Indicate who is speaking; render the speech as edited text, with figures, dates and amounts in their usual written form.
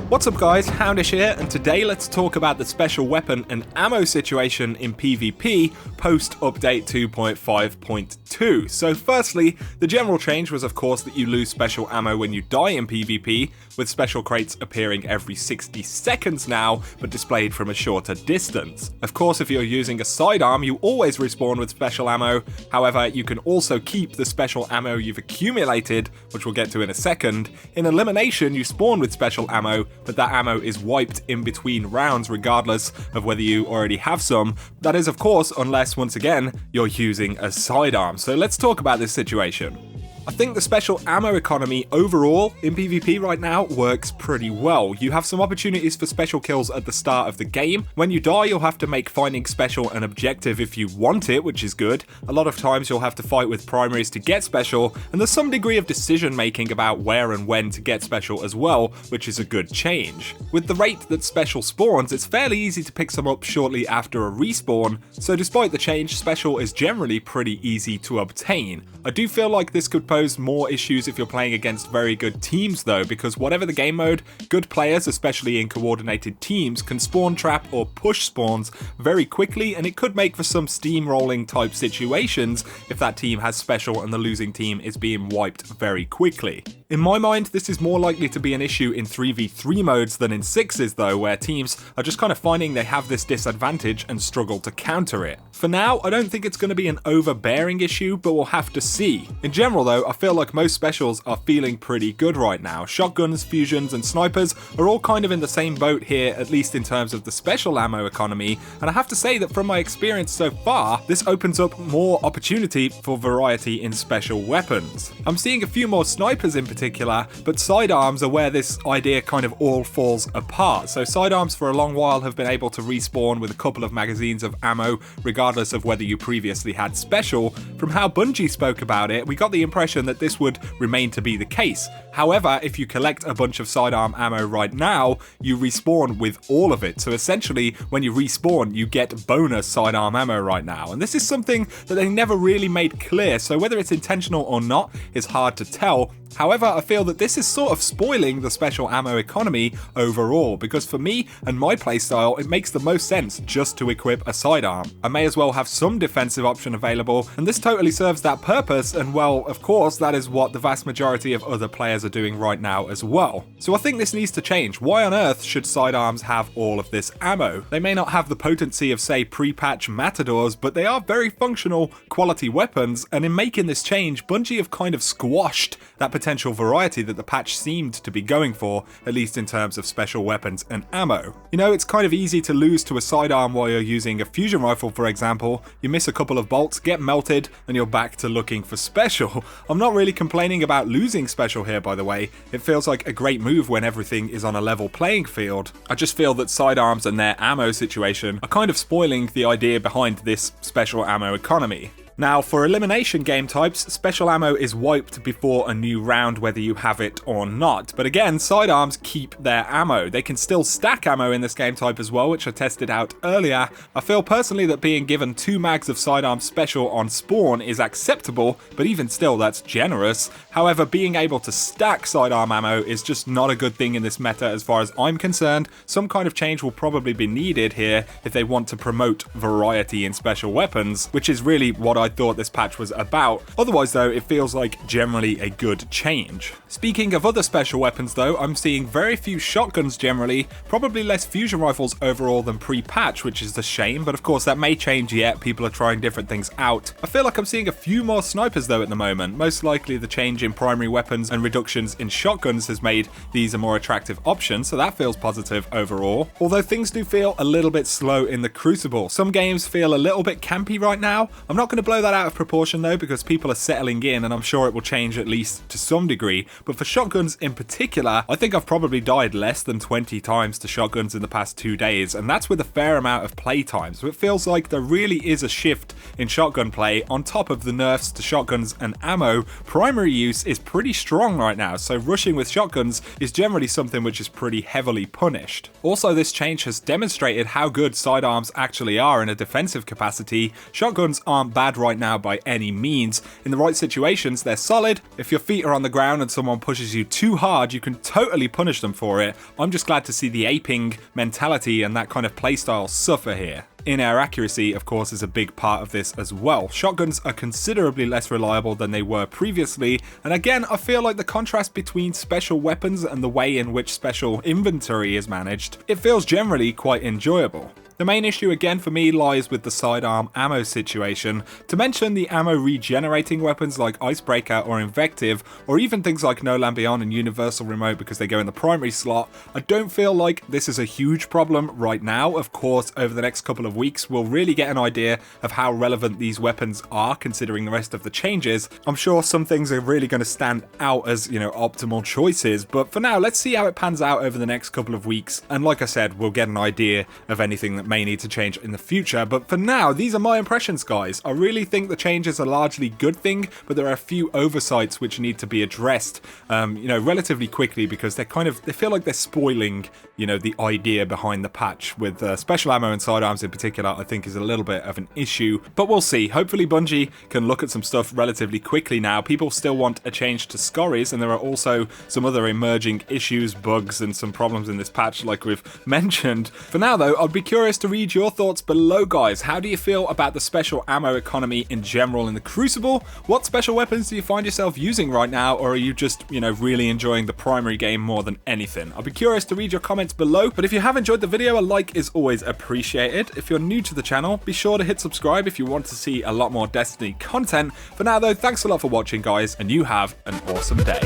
Speaker 1: What's up guys, Houndish here, and today let's talk about the special weapon and ammo situation in PvP post update 2.5.2. So firstly, the general change was of course that you lose special ammo when you die in PvP, with special crates appearing every 60 seconds now, but displayed from a shorter distance. Of course, if you're using a sidearm, you always respawn with special ammo. However, you can also keep the special ammo you've accumulated, which we'll get to in a second. In elimination, you spawn with special ammo, but that ammo is wiped in between rounds regardless of whether you already have some. That is of course unless, once again, you're using a sidearm. So let's talk about this situation. I think the special ammo economy overall in PvP right now works pretty well. You have some opportunities for special kills at the start of the game. When you die, you'll have to make finding special an objective if you want it, which is good. A lot of times you'll have to fight with primaries to get special, and there's some degree of decision making about where and when to get special as well, which is a good change. With the rate that special spawns, it's fairly easy to pick some up shortly after a respawn, so despite the change, special is generally pretty easy to obtain. I do feel like this could pose more issues if you're playing against very good teams though, because whatever the game mode, good players, especially in coordinated teams, can spawn trap or push spawns very quickly, and it could make for some steamrolling type situations if that team has special and the losing team is being wiped very quickly. In my mind, this is more likely to be an issue in 3v3 modes than in 6s though, where teams are just kind of finding they have this disadvantage and struggle to counter it. For now, I don't think it's going to be an overbearing issue, but we'll have to see. In general though, I feel like most specials are feeling pretty good right now. Shotguns, fusions, and snipers are all kind of in the same boat here, at least in terms of the special ammo economy, and I have to say that from my experience so far, this opens up more opportunity for variety in special weapons. I'm seeing a few more snipers in particular, but sidearms are where this idea kind of all falls apart. So sidearms for a long while have been able to respawn with a couple of magazines of ammo, regardless of whether you previously had special. From how Bungie spoke about it, we got the impression that this would remain to be the case. However, if you collect a bunch of sidearm ammo right now, you respawn with all of it. So essentially, when you respawn, you get bonus sidearm ammo right now. And this is something that they never really made clear, so whether it's intentional or not is hard to tell. However, I feel that this is sort of spoiling the special ammo economy overall, because for me and my playstyle, it makes the most sense just to equip a sidearm. I may as well have some defensive option available, and this totally serves that purpose, and well, of course, that is what the vast majority of other players are doing right now as well. So I think this needs to change. Why on earth should sidearms have all of this ammo? They may not have the potency of, say, pre-patch matadors, but they are very functional, quality weapons, and in making this change, Bungie have kind of squashed that potential variety that the patch seemed to be going for, at least in terms of special weapons and ammo. You know, it's kind of easy to lose to a sidearm while you're using a fusion rifle, for example. You miss a couple of bolts, get melted, and you're back to looking for special. I'm not really complaining about losing special here, by the way. It feels like a great move when everything is on a level playing field. I just feel that sidearms and their ammo situation are kind of spoiling the idea behind this special ammo economy. Now, for elimination game types, special ammo is wiped before a new round whether you have it or not. But again, sidearms keep their ammo. They can still stack ammo in this game type as well, which I tested out earlier. I feel personally that being given 2 mags of sidearm special on spawn is acceptable, but even still, that's generous. However, being able to stack sidearm ammo is just not a good thing in this meta as far as I'm concerned. Some kind of change will probably be needed here if they want to promote variety in special weapons, which is really what I thought this patch was about. Otherwise though, it feels like generally a good change. Speaking of other special weapons though, I'm seeing very few shotguns generally, probably less fusion rifles overall than pre-patch, which is a shame, but of course that may change yet. People are trying different things out. I feel like I'm seeing a few more snipers though at the moment. Most likely the change in primary weapons and reductions in shotguns has made these a more attractive option, so that feels positive overall. Although things do feel a little bit slow in the Crucible. Some games feel a little bit campy right now. I'm not going to blow that out of proportion though, because people are settling in, and I'm sure it will change at least to some degree. But for shotguns in particular, I think I've probably died less than 20 times to shotguns in the past 2 days, and that's with a fair amount of play time. So it feels like there really is a shift in shotgun play on top of the nerfs to shotguns and ammo. Primary use is pretty strong right now, so rushing with shotguns is generally something which is pretty heavily punished. Also, this change has demonstrated how good sidearms actually are in a defensive capacity. Shotguns aren't bad right right now by any means. In the right situations, they're solid. If your feet are on the ground and someone pushes you too hard, you can totally punish them for it. I'm just glad to see the aping mentality and that kind of playstyle suffer here. In-air accuracy, of course, is a big part of this as well. Shotguns are considerably less reliable than they were previously, and again, I feel like the contrast between special weapons and the way in which special inventory is managed, it feels generally quite enjoyable. The main issue again for me lies with the sidearm ammo situation. To mention the ammo regenerating weapons like Icebreaker or Invective, or even things like No Land Beyond and Universal Remote because they go in the primary slot, I don't feel like this is a huge problem right now. Of course, over the next couple of weeks, we'll really get an idea of how relevant these weapons are considering the rest of the changes. I'm sure some things are really going to stand out as, optimal choices, but for now, let's see how it pans out over the next couple of weeks. And like I said, we'll get an idea of anything that may need to change in the future, but for now, these are my impressions, guys. I really think the changes are largely good thing, but there are a few oversights which need to be addressed, relatively quickly because they feel like they're spoiling, the idea behind the patch. With special ammo and sidearms in particular, I think is a little bit of an issue, but we'll see. Hopefully Bungie can look at some stuff relatively quickly now. People still want a change to scorries, and there are also some other emerging issues, bugs, and some problems in this patch like we've mentioned. For now though, I'd be curious to read your thoughts below, guys. How do you feel about the special ammo economy in general in the Crucible? What special weapons do you find yourself using right now, or are you just, really enjoying the primary game more than anything? I'll be curious to read your comments below, but if you have enjoyed the video, a like is always appreciated. If you're new to the channel, be sure to hit subscribe if you want to see a lot more Destiny content. For now though, thanks a lot for watching, guys, and you have an awesome day.